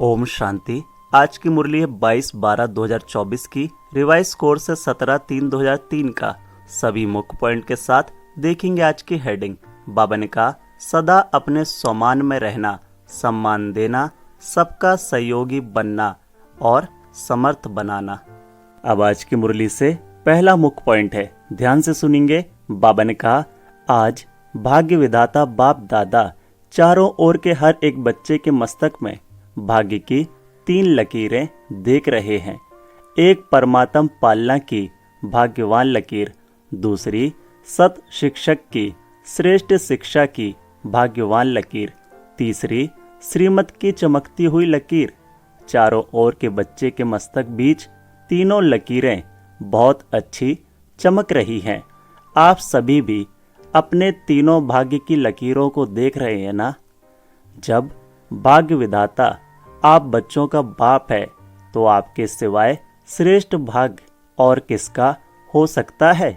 ओम शांति। आज की मुरली है 22/12/2024 की। रिवाइज कोर्स है 17/3/2003 का। सभी मुख्य पॉइंट के साथ देखेंगे आज की हेडिंग। बाबा ने कहा, सदा अपने सम्मान में रहना, सम्मान देना, सबका सहयोगी बनना और समर्थ बनाना। अब आज की मुरली से पहला मुख्य पॉइंट है, ध्यान से सुनेंगे। बाबा ने कहा, आज भाग्य विधाता बाप दादा चारों ओर के हर एक बच्चे के मस्तक में भाग्य की 3 लकीरें देख रहे हैं। एक परमात्म पालना की भाग्यवान लकीर, दूसरी सत शिक्षक की श्रेष्ठ शिक्षा की भाग्यवान लकीर, तीसरी श्रीमत की चमकती हुई लकीर। चारों ओर के बच्चे के मस्तक बीच तीनों लकीरें बहुत अच्छी चमक रही हैं। आप सभी भी अपने तीनों भाग्य की लकीरों को देख रहे हैं ना। जब भाग्य विधाता आप बच्चों का बाप है तो आपके सिवाय श्रेष्ठ भाग्य और किसका हो सकता है।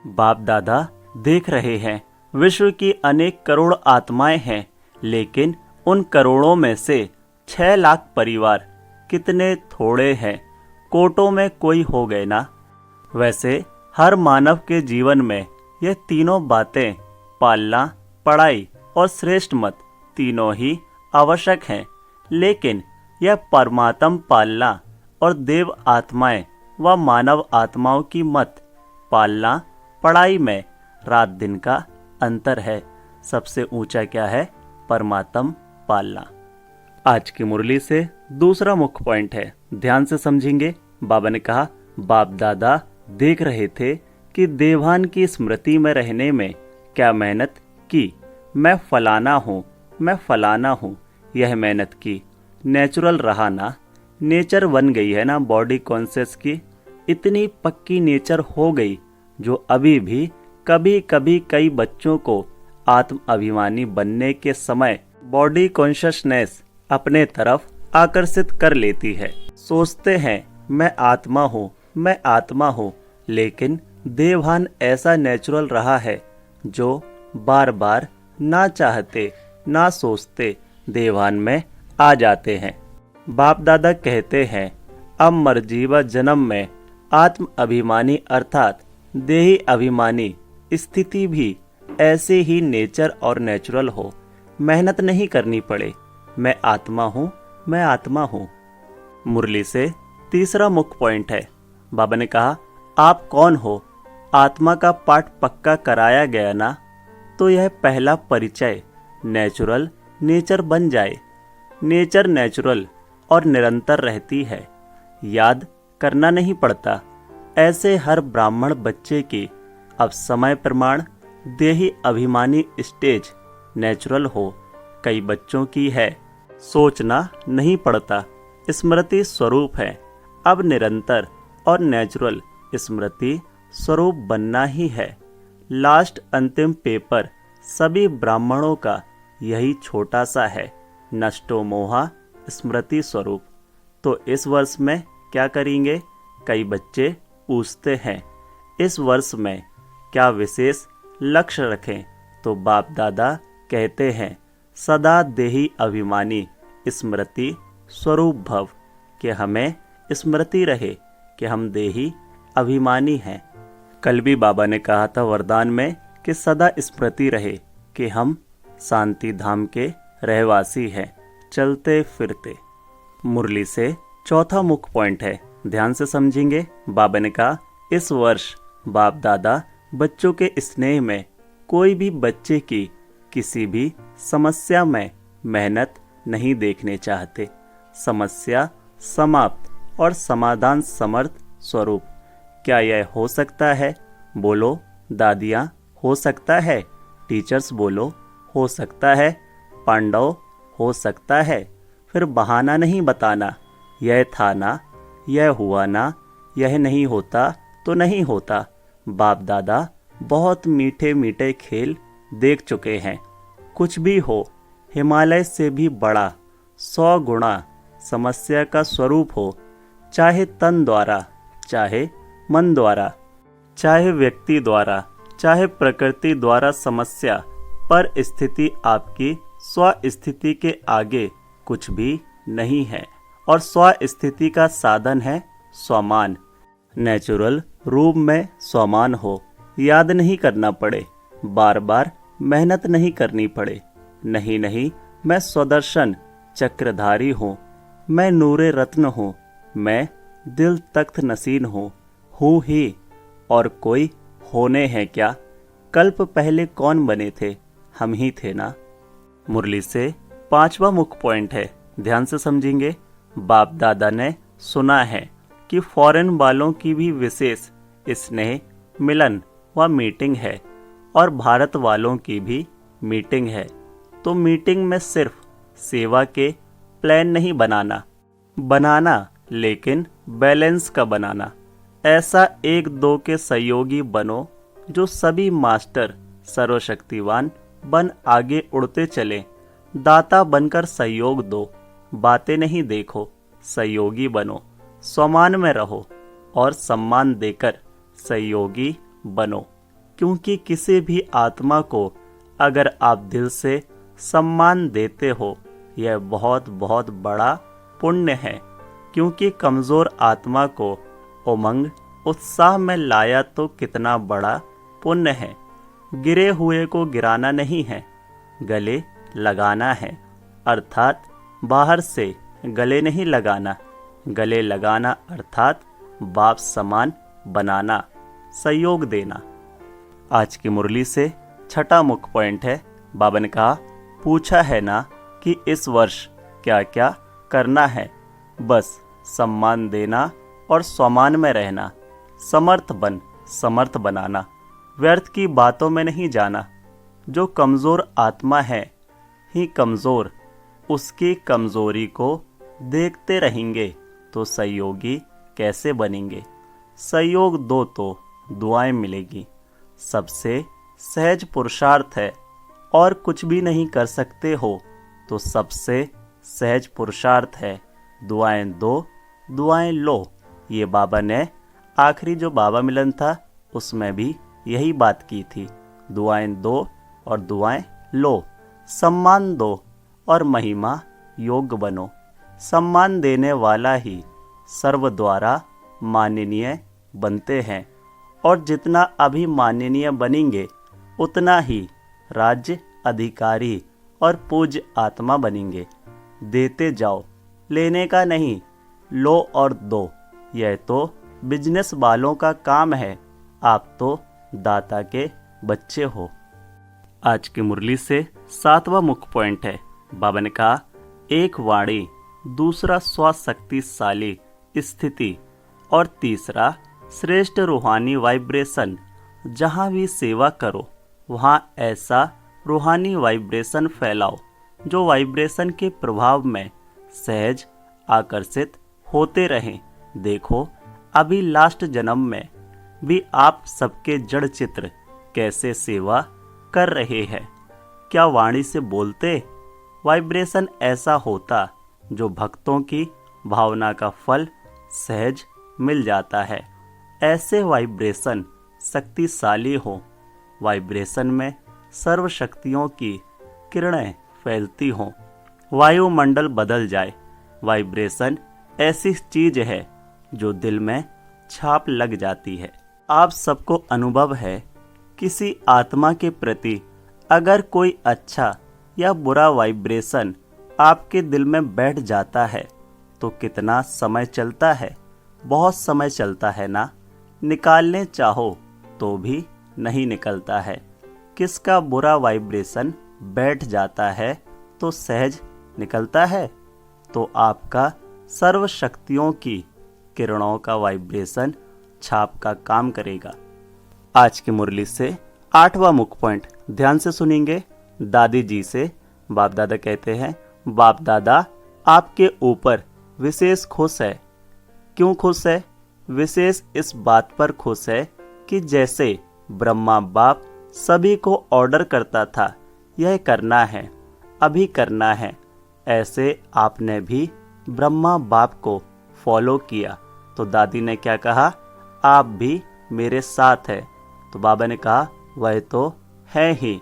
बाप दादा देख रहे हैं, विश्व की अनेक करोड़ आत्माएं हैं, लेकिन उन करोड़ों में से 6 लाख परिवार कितने थोड़े हैं। कोटों में कोई हो गए ना। वैसे हर मानव के जीवन में ये तीनों बातें, पालना, पढ़ाई और श्रेष्ठ मत, तीनों ही आवश्यक हैं। लेकिन यह परमात्म पालना और देव आत्माएं व मानव आत्माओं की मत, पालना, पढ़ाई में रात दिन का अंतर है। सबसे ऊंचा क्या है? परमात्म पालना। आज की मुरली से दूसरा मुख्य पॉइंट है, ध्यान से समझेंगे। बाबा ने कहा, बाप दादा देख रहे थे कि देवान की स्मृति में रहने में क्या मेहनत की। मैं फलाना हूँ, मैं फलाना हूँ, यह मेहनत की। नेचुरल रहा ना, नेचर बन गई है ना बॉडी कॉन्शियस की। इतनी पक्की नेचर हो गई जो अभी भी कभी कभी कई बच्चों को आत्म अभिमानी बनने के समय बॉडी कॉन्शियसनेस अपने तरफ आकर्षित कर लेती है। सोचते हैं मैं आत्मा हूँ, मैं आत्मा हूँ, लेकिन देवभान ऐसा नेचुरल रहा है जो बार बार ना चाहते ना सोचते देवभान में आ जाते हैं। बाप दादा कहते हैं, अब मरजीवा जन्म में आत्म अभिमानी अर्थात देही अभिमानी स्थिति भी ऐसे ही नेचर और नेचुरल हो, मेहनत नहीं करनी पड़े। मैं आत्मा हूँ, मैं आत्मा हूँ। मुरली से तीसरा मुख्य पॉइंट है। बाबा ने कहा, आप कौन हो? आत्मा का पाठ पक्का कराया गया ना, तो यह पहला परिचय नेचुरल नेचर बन जाए। नेचर नेचुरल और निरंतर रहती है, याद करना नहीं पड़ता। ऐसे हर ब्राह्मण बच्चे की अब समय प्रमाण देही अभिमानी स्टेज नेचुरल हो। कई बच्चों की है, सोचना नहीं पड़ता, स्मृति स्वरूप है। अब निरंतर और नेचुरल स्मृति स्वरूप बनना ही है। लास्ट अंतिम पेपर सभी ब्राह्मणों का यही छोटा सा है, नष्टो मोहा स्मृति स्वरूप। तो इस वर्ष में क्या करेंगे? कई बच्चे पूछते हैं, इस वर्ष में क्या विशेष लक्ष्य रखें? तो बाप दादा कहते हैं, सदा देही अभिमानी स्मृति स्वरूप भव, कि हमें स्मृति रहे कि हम देही अभिमानी हैं। कल भी बाबा ने कहा था वरदान में कि सदा स्मृति रहे कि हम शांति धाम के रहवासी हैं, चलते फिरते। मुरली से चौथा मुख्य पॉइंट है, ध्यान से समझेंगे। बाबा ने कहा, इस वर्ष बाप दादा बच्चों के स्नेह में कोई भी बच्चे की किसी भी समस्या में मेहनत नहीं देखने चाहते। समस्या समाप्त और समाधान समर्थ स्वरूप। क्या यह हो सकता है? बोलो दादियाँ, हो सकता है। टीचर्स बोलो, हो सकता है। पांडव, हो सकता है। फिर बहाना नहीं बताना, यह था ना, यह हुआ ना, यह नहीं होता तो नहीं होता। बाप दादा बहुत मीठे मीठे खेल देख चुके हैं। कुछ भी हो, हिमालय से भी बड़ा 100 गुणा समस्या का स्वरूप हो, चाहे तन द्वारा, चाहे मन द्वारा, चाहे व्यक्ति द्वारा, चाहे प्रकृति द्वारा समस्या, पर स्थिति आपकी स्व स्थिति के आगे कुछ भी नहीं है। और स्व स्थिति का साधन है स्वमान। नेचुरल रूप में स्वमान हो, याद नहीं करना पड़े, बार बार मेहनत नहीं करनी पड़े। नहीं नहीं, मैं स्वदर्शन चक्रधारी हूँ, मैं नूरे रत्न हूँ, मैं दिल तख्त नसीन हूँ ही, और कोई होने हैं क्या? कल्प पहले कौन बने थे? हम ही थे ना। मुरली से 5वां मुख्य पॉइंट है, ध्यान से समझेंगे। बाप दादा ने सुना है कि फॉरेन वालों की भी विशेष स्नेह, मिलन व मीटिंग है, और भारत वालों की भी मीटिंग है। तो मीटिंग में सिर्फ सेवा के प्लान नहीं बनाना लेकिन बैलेंस का बनाना। ऐसा एक दो के सहयोगी बनो जो सभी मास्टर सर्वशक्तिवान बन आगे उड़ते चले। दाता बनकर सहयोग दो, बातें नहीं देखो, सहयोगी बनो। स्वमान में रहो और सम्मान देकर सहयोगी बनो, क्योंकि किसी भी आत्मा को अगर आप दिल से सम्मान देते हो, यह बहुत बहुत बड़ा पुण्य है। क्योंकि कमजोर आत्मा को उमंग उत्साह में लाया तो कितना बड़ा पुण्य है। गिरे हुए को गिराना नहीं है, गले लगाना है। अर्थात बाहर से गले नहीं लगाना, गले लगाना अर्थात बाप समान बनाना, सहयोग देना। आज की मुरली से 6वां मुख्य पॉइंट है। बाबा ने कहा, पूछा है ना कि इस वर्ष क्या क्या करना है? बस सम्मान देना और स्वमान में रहना। समर्थ बनाना, व्यर्थ की बातों में नहीं जाना। जो कमजोर आत्मा है ही कमजोर, उसकी कमजोरी को देखते रहेंगे तो सहयोगी कैसे बनेंगे? सहयोग दो तो दुआएं मिलेगी। सबसे सहज पुरुषार्थ है, और कुछ भी नहीं कर सकते हो तो सबसे सहज पुरुषार्थ है। दुआएं दो, दुआएं लो। ये बाबा ने आखिरी जो बाबा मिलन था उसमें भी यही बात की थी। दुआएं दो और दुआएं लो। सम्मान दो और महिमा योग्य बनो। सम्मान देने वाला ही सर्व द्वारा माननीय बनते हैं, और जितना अभी माननीय बनेंगे उतना ही राज्य अधिकारी और पूज्य आत्मा बनेंगे। देते जाओ, लेने का नहीं, लो और दो। यह तो बिजनेस वालों का काम है, आप तो दाता के बच्चे हो। आज की मुरली से 7वां मुख्य पॉइंट है। बाबा ने कहा, एक वाणी, दूसरा स्वशक्तिशाली स्थिति, और तीसरा श्रेष्ठ रूहानी वाइब्रेशन। जहाँ भी सेवा करो वहाँ ऐसा रूहानी वाइब्रेशन फैलाओ जो वाइब्रेशन के प्रभाव में सहज आकर्षित होते रहें। देखो, अभी लास्ट जन्म में भी आप सबके जड़ चित्र कैसे सेवा कर रहे हैं। क्या वाणी से बोलते? वाइब्रेशन ऐसा होता जो भक्तों की भावना का फल सहज मिल जाता है। ऐसे वाइब्रेशन शक्तिशाली हो। वाइब्रेशन में सर्व शक्तियों की किरणें फैलती हों, वायुमंडल बदल जाए। वाइब्रेशन ऐसी चीज है जो दिल में छाप लग जाती है। आप सबको अनुभव है, किसी आत्मा के प्रति अगर कोई अच्छा या बुरा वाइब्रेशन आपके दिल में बैठ जाता है तो कितना समय चलता है? बहुत समय चलता है ना। निकालने चाहो तो भी नहीं निकलता है। किसका बुरा वाइब्रेशन बैठ जाता है तो सहज निकलता है? तो आपका सर्व शक्तियों की किरणों का वाइब्रेशन छाप का काम करेगा। आज की मुरली से 8वां मुख्य पॉइंट ध्यान से सुनेंगे। दादी जी से बाप दादा कहते हैं, बाप दादा आपके ऊपर विशेष खुश है। क्यों खुश है? विशेष इस बात पर खुश है कि जैसे ब्रह्मा बाप सभी को ऑर्डर करता था, यह करना है, अभी करना है, ऐसे आपने भी ब्रह्मा बाप को फॉलो किया। तो दादी ने क्या कहा? आप भी मेरे साथ है। तो बाबा ने कहा, वह तो है ही,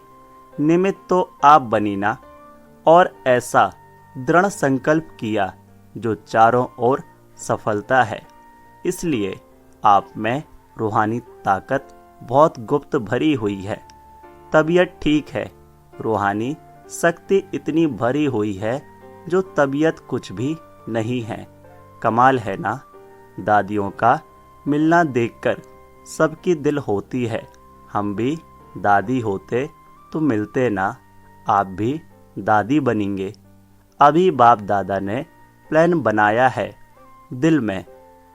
निमित्त तो आप बनी ना। और ऐसा दृढ़ संकल्प किया जो चारों ओर सफलता है। इसलिए आप में रूहानी ताकत बहुत गुप्त भरी हुई है। तबीयत ठीक है, रूहानी शक्ति इतनी भरी हुई है जो तबीयत कुछ भी नहीं है। कमाल है ना। दादियों का मिलना देखकर सबकी दिल होती है। हम भी दादी होते तो मिलते ना, आप भी दादी बनेंगे। अभी बाप दादा ने प्लान बनाया है, दिल में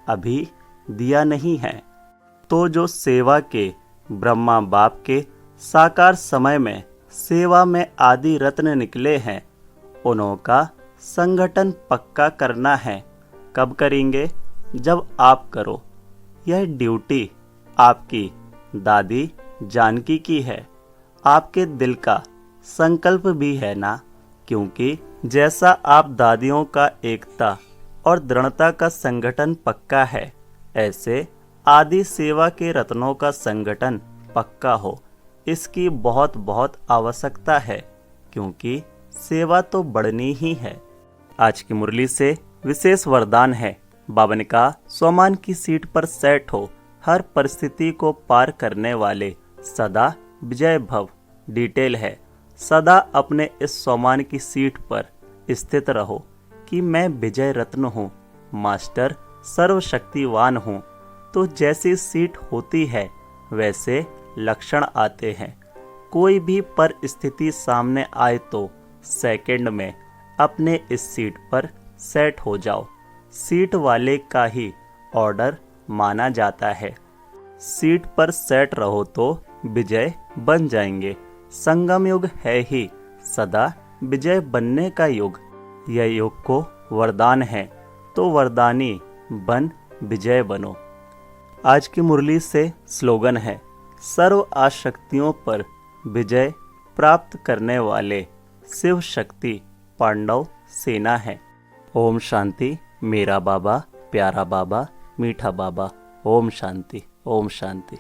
अभी दिया नहीं है। तो जो सेवा के ब्रह्मा बाप के साकार समय में सेवा में आदि रत्न निकले हैं, उन्हों का संगठन पक्का करना है। कब करेंगे? जब आप करो। यह ड्यूटी आपकी दादी जानकी की है, आपके दिल का संकल्प भी है ना। क्योंकि जैसा आप दादियों का एकता और दृढ़ता का संगठन पक्का है, ऐसे आदि सेवा के रत्नों का संगठन पक्का हो, इसकी बहुत बहुत आवश्यकता है। क्योंकि सेवा तो बढ़नी ही है। आज की मुरली से विशेष वरदान है। बाबा ने कहा, स्वमान की सीट पर सेट हो, हर परिस्थिति को पार करने वाले सदा विजय भव। डिटेल है, सदा अपने इस स्वमान की सीट पर स्थित रहो कि मैं विजय रत्न हूँ, मास्टर सर्वशक्तिवान हूँ। तो जैसी सीट होती है वैसे लक्षण आते हैं। कोई भी परिस्थिति सामने आए तो सेकंड में अपने इस सीट पर सेट हो जाओ। सीट वाले का ही ऑर्डर माना जाता है। सीट पर सेट रहो तो विजय बन जाएंगे। संगम युग है ही सदा विजय बनने का युग। यह युग को वरदान है, तो वरदानी बन विजय बनो। आज की मुरली से स्लोगन है, सर्व आशक्तियों पर विजय प्राप्त करने वाले शिव शक्ति पांडव सेना है। ओम शांति। मेरा बाबा, प्यारा बाबा, मीठा बाबा। ओम शांति, ओम शांति।